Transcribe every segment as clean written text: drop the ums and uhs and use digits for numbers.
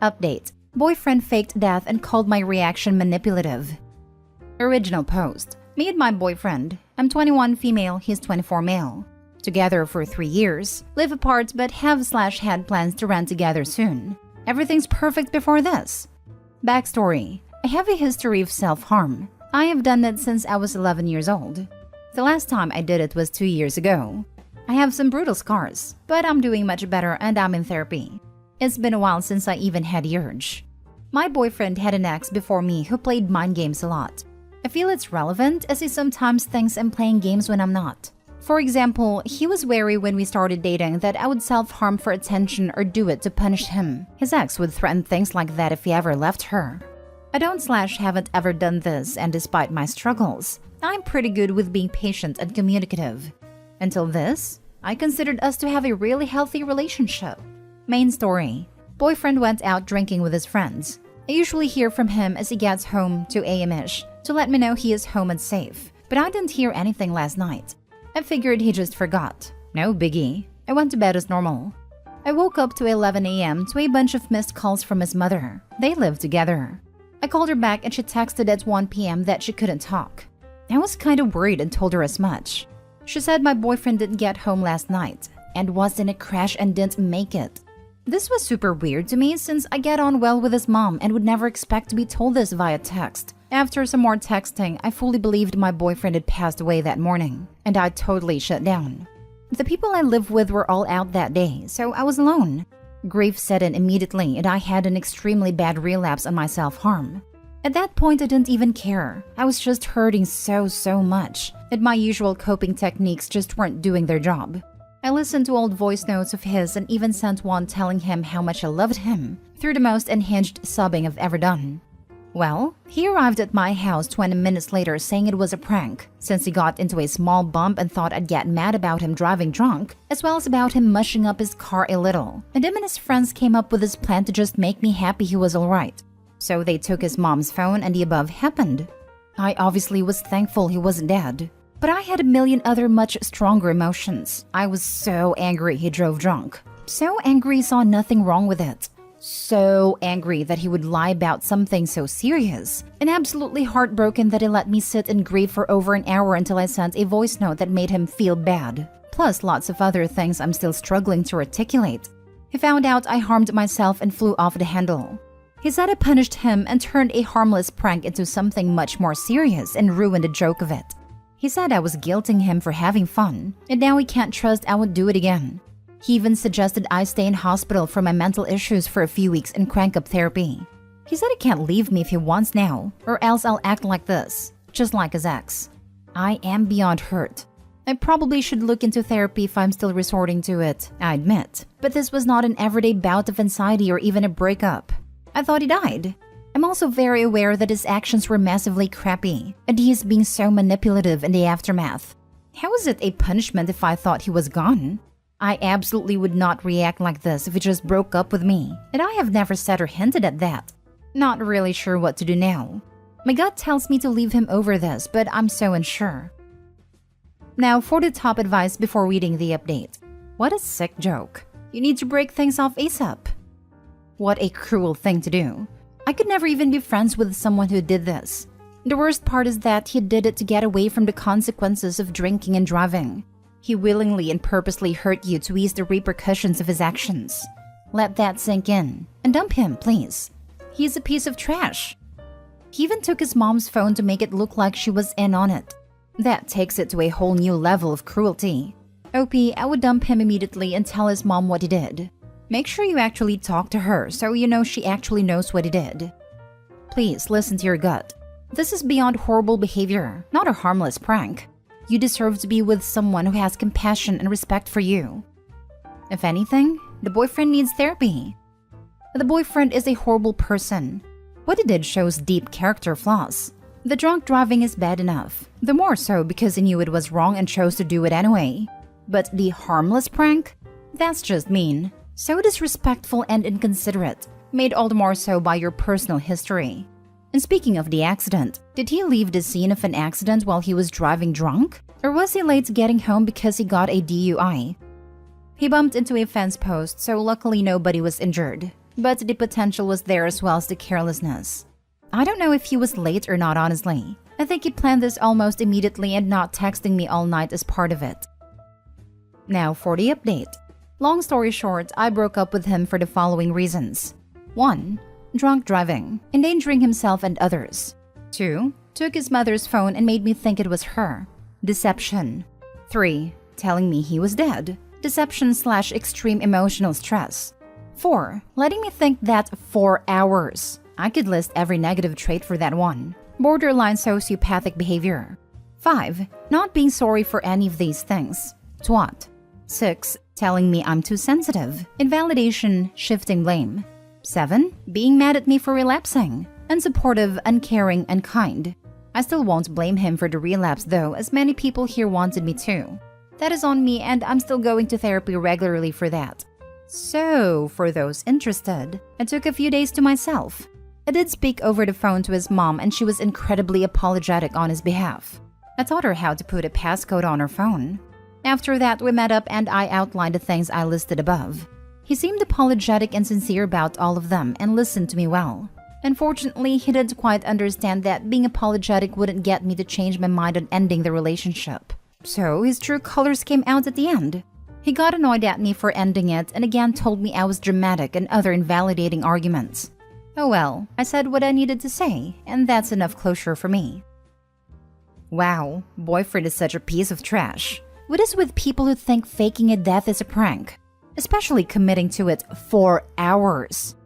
Update. Boyfriend faked death and called my reaction manipulative. Original post. Me and my boyfriend. I'm 21 female, he's 24 male. Together for 3 years. Live apart but have/had plans to run together soon. Everything's perfect before this. Backstory. I have a history of self-harm. I have done it since I was 11 years old. The last time I did it was 2 years ago. I have some brutal scars, but I'm doing much better and I'm in therapy. It's been a while since I even had the urge. My boyfriend had an ex before me who played mind games a lot. I feel it's relevant as he sometimes thinks I'm playing games when I'm not. For example, he was wary when we started dating that I would self-harm for attention or do it to punish him. His ex would threaten things like that if he ever left her. I don't/haven't ever done this, and despite my struggles, I'm pretty good with being patient and communicative. Until this, I considered us to have a really healthy relationship. Main story. Boyfriend went out drinking with his friends. I usually hear from him as he gets home 2 a.m.-ish to let me know he is home and safe, but I didn't hear anything last night. I figured he just forgot. No biggie. I went to bed as normal. I woke up to 11 a.m. to a bunch of missed calls from his mother. They live together. I called her back and she texted at 1 p.m. that she couldn't talk. I was kind of worried and told her as much. She said my boyfriend didn't get home last night and was in a crash and didn't make it. This was super weird to me since I get on well with his mom and would never expect to be told this via text. After some more texting, I fully believed my boyfriend had passed away that morning, and I totally shut down. The people I live with were all out that day, so I was alone. Grief set in immediately and I had an extremely bad relapse on my self-harm. At that point, I didn't even care. I was just hurting so much, and my usual coping techniques just weren't doing their job. I listened to old voice notes of his and even sent one telling him how much I loved him, through the most unhinged sobbing I've ever done. Well, he arrived at my house 20 minutes later saying it was a prank, since he got into a small bump and thought I'd get mad about him driving drunk, as well as about him mushing up his car a little. And him and his friends came up with this plan to just make me happy he was alright. So they took his mom's phone and the above happened. I obviously was thankful he wasn't dead. But I had a million other much stronger emotions. I was so angry he drove drunk. So angry he saw nothing wrong with it. So angry that he would lie about something so serious. And absolutely heartbroken that he let me sit in grief for over an hour until I sent a voice note that made him feel bad. Plus lots of other things I'm still struggling to articulate. He found out I harmed myself and flew off the handle. He said I punished him and turned a harmless prank into something much more serious and ruined the joke of it. He said I was guilting him for having fun, and now he can't trust I would do it again. He even suggested I stay in hospital for my mental issues for a few weeks and crank up therapy. He said he can't leave me if he wants now, or else I'll act like this, just like his ex. I am beyond hurt. I probably should look into therapy if I'm still resorting to it, I admit, but this was not an everyday bout of anxiety or even a breakup. I thought he died. I'm also very aware that his actions were massively crappy, and he is being so manipulative in the aftermath. How is it a punishment if I thought he was gone? I absolutely would not react like this if he just broke up with me, and I have never said or hinted at that. Not really sure what to do now. My gut tells me to leave him over this, but I'm so unsure. Now for the top advice before reading the update. What a sick joke. You need to break things off ASAP. What a cruel thing to do. I could never even be friends with someone who did this. The worst part is that he did it to get away from the consequences of drinking and driving. He willingly and purposely hurt you to ease the repercussions of his actions. Let that sink in. And dump him, please. He's a piece of trash. He even took his mom's phone to make it look like she was in on it. That takes it to a whole new level of cruelty. OP, I would dump him immediately and tell his mom what he did. Make sure you actually talk to her so you know she actually knows what he did. Please listen to your gut. This is beyond horrible behavior, not a harmless prank. You deserve to be with someone who has compassion and respect for you. If anything, the boyfriend needs therapy. The boyfriend is a horrible person. What he did shows deep character flaws. The drunk driving is bad enough, the more so because he knew it was wrong and chose to do it anyway. But the harmless prank? That's just mean. So disrespectful and inconsiderate, made all the more so by your personal history. And speaking of the accident, did he leave the scene of an accident while he was driving drunk? Or was he late getting home because he got a DUI? He bumped into a fence post, so luckily nobody was injured. but the potential was there as well as the carelessness. I don't know if he was late or not, honestly. I think he planned this almost immediately and not texting me all night as part of it. Now for the update. Long story short, I broke up with him for the following reasons. 1. Drunk driving, endangering himself and others. 2. Took his mother's phone and made me think it was her. Deception. 3. Telling me he was dead. Deception/extreme emotional stress. 4. Letting me think that for hours. I could list every negative trait for that one. Borderline sociopathic behavior. 5. Not being sorry for any of these things. Twat. 6. Telling me I'm too sensitive. Invalidation, shifting blame. 7. Being mad at me for relapsing. Unsupportive, uncaring, unkind. I still won't blame him for the relapse though, as many people here wanted me to. That is on me and I'm still going to therapy regularly for that. So, for those interested, I took a few days to myself. I did speak over the phone to his mom and she was incredibly apologetic on his behalf. I taught her how to put a passcode on her phone. After that, we met up and I outlined the things I listed above. He seemed apologetic and sincere about all of them and listened to me well. Unfortunately, he didn't quite understand that being apologetic wouldn't get me to change my mind on ending the relationship. So his true colors came out at the end. He got annoyed at me for ending it and again told me I was dramatic and other invalidating arguments. Oh well, I said what I needed to say, and that's enough closure for me. Wow, boyfriend is such a piece of trash. What is with people who think faking a death is a prank? Especially committing to it for hours.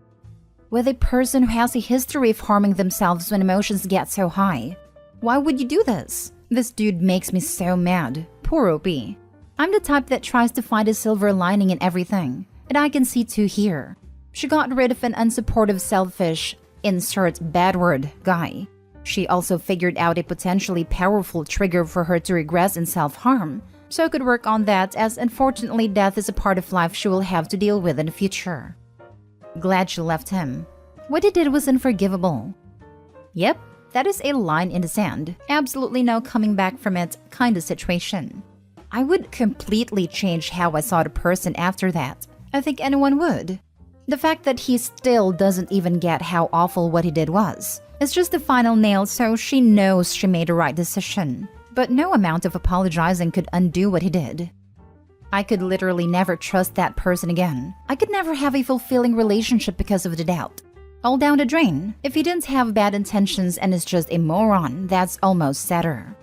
With a person who has a history of harming themselves when emotions get so high. Why would you do this? This dude makes me so mad. Poor OP. I'm the type that tries to find a silver lining in everything, and I can see too here. She got rid of an unsupportive, selfish, insert bad word, guy. She also figured out a potentially powerful trigger for her to regress in self-harm, so I could work on that as unfortunately death is a part of life she will have to deal with in the future. Glad she left him. What he did was unforgivable. Yep, that is a line in the sand. Absolutely no coming back from it kind of situation. I would completely change how I saw the person after that. I think anyone would. The fact that he still doesn't even get how awful what he did was. It's just the final nail, so she knows she made the right decision. But no amount of apologizing could undo what he did. I could literally never trust that person again. I could never have a fulfilling relationship because of the doubt. All down the drain. If he didn't have bad intentions and is just a moron, that's almost sadder.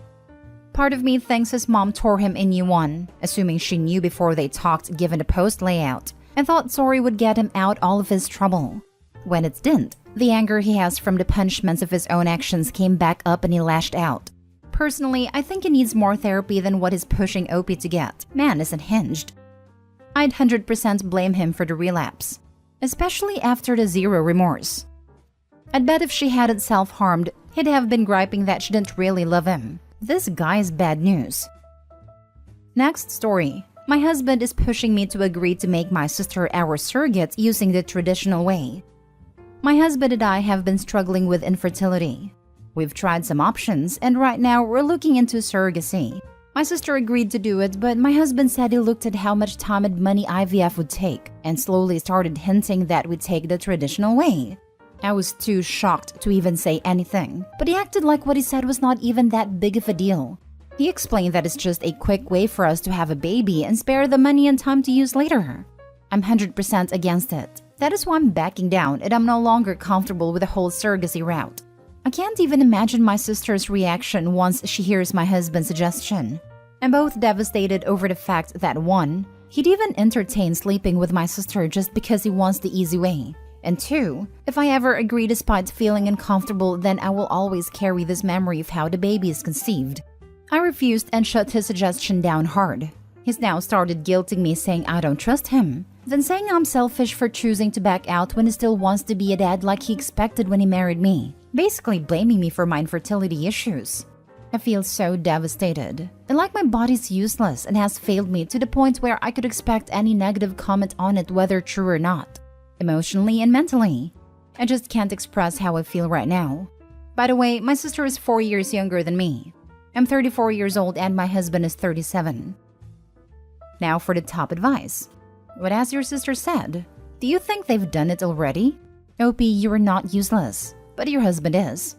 Part of me thinks his mom tore him a new one, assuming she knew before they talked given the post layout, and thought sorry would get him out all of his trouble. When it didn't, the anger he has from the punishments of his own actions came back up and he lashed out. Personally, I think he needs more therapy than what he's pushing OP to get. Man is unhinged. I'd 100% blame him for the relapse, especially after the zero remorse. I'd bet if she hadn't self-harmed, he'd have been griping that she didn't really love him. This guy's bad news. Next story. My husband is pushing me to agree to make my sister our surrogate using the traditional way. My husband and I have been struggling with infertility. We've tried some options, and right now we're looking into surrogacy. My sister agreed to do it, but my husband said he looked at how much time and money IVF would take, and slowly started hinting that we'd take the traditional way. I was too shocked to even say anything, but he acted like what he said was not even that big of a deal. He explained that it's just a quick way for us to have a baby and spare the money and time to use later. I'm 100% against it. That is why I'm backing down, and I'm no longer comfortable with the whole surrogacy route. I can't even imagine my sister's reaction once she hears my husband's suggestion. I'm both devastated over the fact that 1, he'd even entertain sleeping with my sister just because he wants the easy way. And 2, if I ever agree despite feeling uncomfortable, then I will always carry this memory of how the baby is conceived. I refused and shut his suggestion down hard. He's now started guilting me, saying I don't trust him, then saying I'm selfish for choosing to back out when he still wants to be a dad like he expected when he married me, basically blaming me for my infertility issues. I feel so devastated, and like my body's useless and has failed me to the point where I could expect any negative comment on it, whether true or not, emotionally and mentally. I just can't express how I feel right now. By the way, my sister is 4 years younger than me. I'm 34 years old and my husband is 37. Now for the top advice. What has your sister said? Do you think they've done it already? Opie, you are not useless, but your husband is.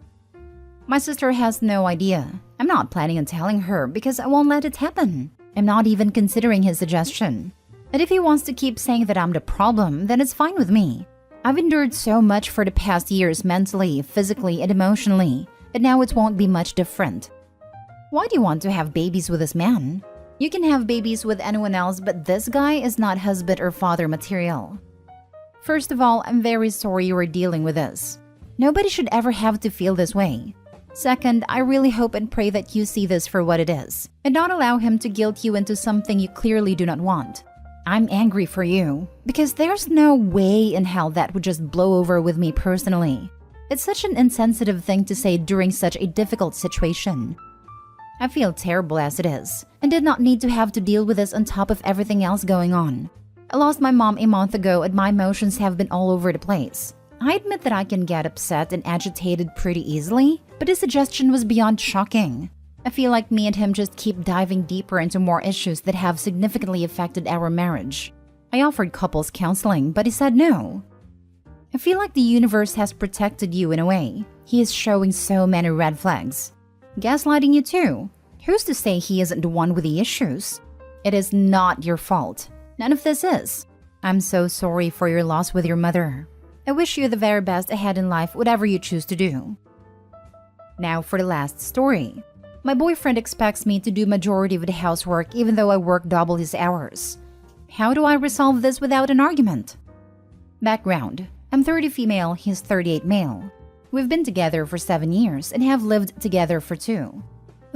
My sister has no idea. I'm not planning on telling her because I won't let it happen. I'm not even considering his suggestion. And if he wants to keep saying that I'm the problem, then it's fine with me. I've endured so much for the past years mentally, physically, and emotionally, and now it won't be much different. Why do you want to have babies with this man? You can have babies with anyone else, but this guy is not husband or father material. First of all, I'm very sorry you are dealing with this. Nobody should ever have to feel this way. Second, I really hope and pray that you see this for what it is, and not allow him to guilt you into something you clearly do not want. I'm angry for you, because there's no way in hell that would just blow over with me personally. It's such an insensitive thing to say during such a difficult situation. I feel terrible as it is, and did not need to have to deal with this on top of everything else going on. I lost my mom a month ago and my emotions have been all over the place. I admit that I can get upset and agitated pretty easily, but his suggestion was beyond shocking. I feel like me and him just keep diving deeper into more issues that have significantly affected our marriage. I offered couples counseling, but he said no. I feel like the universe has protected you in a way. He is showing so many red flags. Gaslighting you too. Who's to say he isn't the one with the issues? It is not your fault. None of this is. I'm so sorry for your loss with your mother. I wish you the very best ahead in life, whatever you choose to do. Now for the last story. My boyfriend expects me to do majority of the housework even though I work double his hours. How do I resolve this without an argument? Background. I'm 30 female, he's 38 male. We've been together for 7 years and have lived together for 2.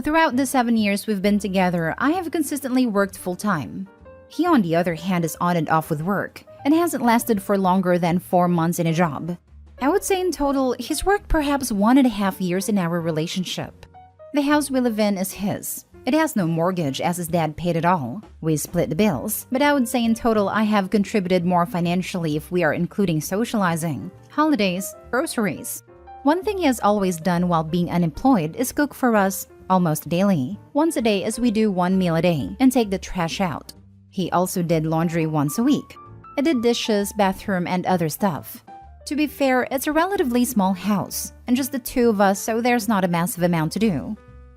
Throughout the 7 years we've been together, I have consistently worked full-time. He, on the other hand, is on and off with work and hasn't lasted for longer than 4 months in a job. I would say in total, he's worked perhaps 1.5 years in our relationship. The house we live in is his. It has no mortgage as his dad paid it all. We split the bills, but I would say in total I have contributed more financially if we are including socializing, holidays, groceries. One thing he has always done while being unemployed is cook for us almost daily, once a day as we do 1 meal a day, and take the trash out. He also did laundry once a week. I did dishes, bathroom, and other stuff. To be fair, it's a relatively small house, and just the 2 of us, so there's not a massive amount to do.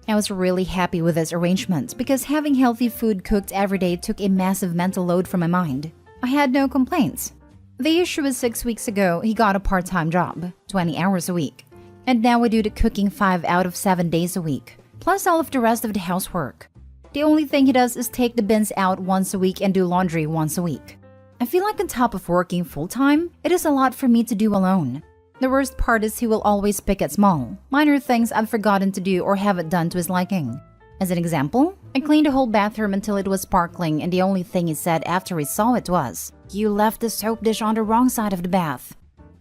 I was really happy with this arrangement because having healthy food cooked every day took a massive mental load from my mind. I had no complaints. The issue is 6 weeks ago, he got a part-time job, 20 hours a week. And now we do the cooking 5 out of 7 days a week, plus all of the rest of the housework. The only thing he does is take the bins out once a week and do laundry once a week. I feel like on top of working full-time, it is a lot for me to do alone. The worst part is he will always pick at small, minor things I've forgotten to do or haven't done to his liking. As an example, I cleaned the whole bathroom until it was sparkling and the only thing he said after he saw it was, "You left the soap dish on the wrong side of the bath."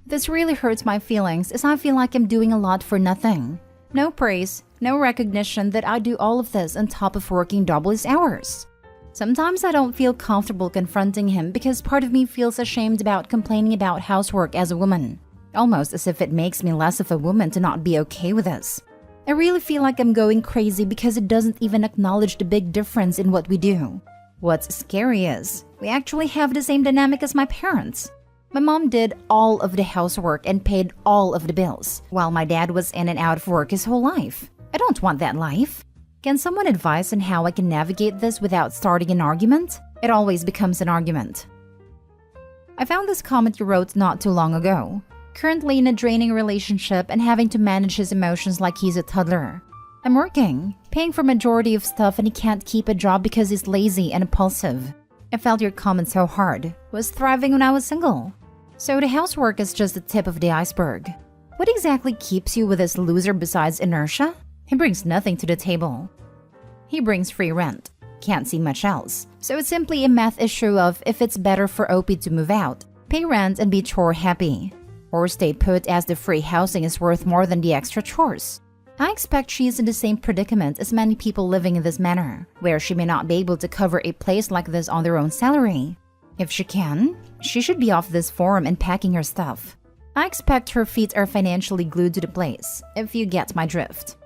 This really hurts my feelings as I feel like I'm doing a lot for nothing. No praise, no recognition that I do all of this on top of working double his hours. Sometimes I don't feel comfortable confronting him because part of me feels ashamed about complaining about housework as a woman. Almost as if it makes me less of a woman to not be okay with this. I really feel like I'm going crazy because it doesn't even acknowledge the big difference in what we do. What's scary is, we actually have the same dynamic as my parents. My mom did all of the housework and paid all of the bills, while my dad was in and out of work his whole life. I don't want that life. Can someone advise on how I can navigate this without starting an argument? It always becomes an argument. I found this comment you wrote not too long ago. Currently in a draining relationship and having to manage his emotions like he's a toddler. I'm working, paying for majority of stuff and he can't keep a job because he's lazy and impulsive. I felt your comment so hard. Was thriving when I was single. So the housework is just the tip of the iceberg. What exactly keeps you with this loser besides inertia? He brings nothing to the table. He brings free rent. Can't see much else. So it's simply a math issue of if it's better for Opie to move out, pay rent and be chore happy. Or stay put as the free housing is worth more than the extra chores. I expect she is in the same predicament as many people living in this manner, where she may not be able to cover a place like this on their own salary. If she can, she should be off this forum and packing her stuff. I expect her feet are financially glued to the place, if you get my drift.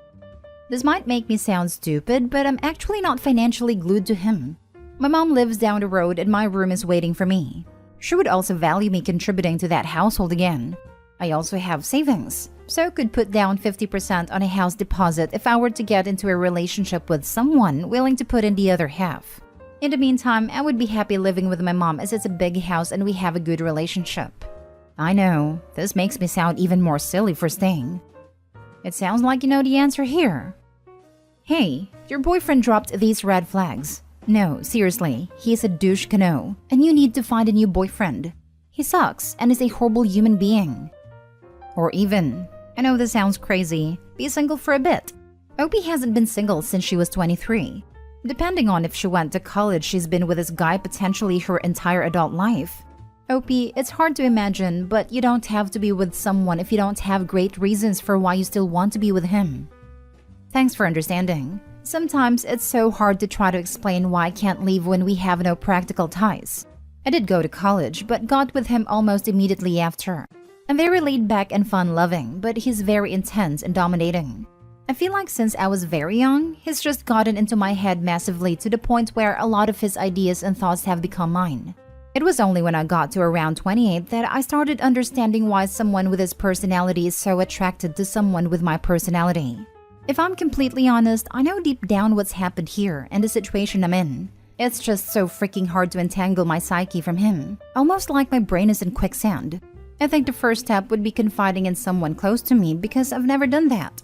This might make me sound stupid, but I'm actually not financially glued to him. My mom lives down the road and my room is waiting for me. She would also value me contributing to that household again. I also have savings, so could put down 50% on a house deposit if I were to get into a relationship with someone willing to put in the other half. In the meantime, I would be happy living with my mom as it's a big house and we have a good relationship. I know, this makes me sound even more silly for staying. It sounds like you know the answer here. Hey, your boyfriend dropped these red flags. No, seriously, he's a douche canoe, and you need to find a new boyfriend. He sucks and is a horrible human being. Or even, I know this sounds crazy, be single for a bit. Opie hasn't been single since she was 23. Depending on if she went to college, she's been with this guy potentially her entire adult life. Opie, it's hard to imagine, but you don't have to be with someone if you don't have great reasons for why you still want to be with him. Thanks for understanding. Sometimes it's so hard to try to explain why I can't leave when we have no practical ties. I did go to college, but got with him almost immediately after. I'm very laid back and fun-loving, but he's very intense and dominating. I feel like since I was very young, he's just gotten into my head massively to the point where a lot of his ideas and thoughts have become mine. It was only when I got to around 28 that I started understanding why someone with his personality is so attracted to someone with my personality. If I'm completely honest, I know deep down what's happened here and the situation I'm in. It's just so freaking hard to entangle my psyche from him, almost like my brain is in quicksand. I think the first step would be confiding in someone close to me because I've never done that.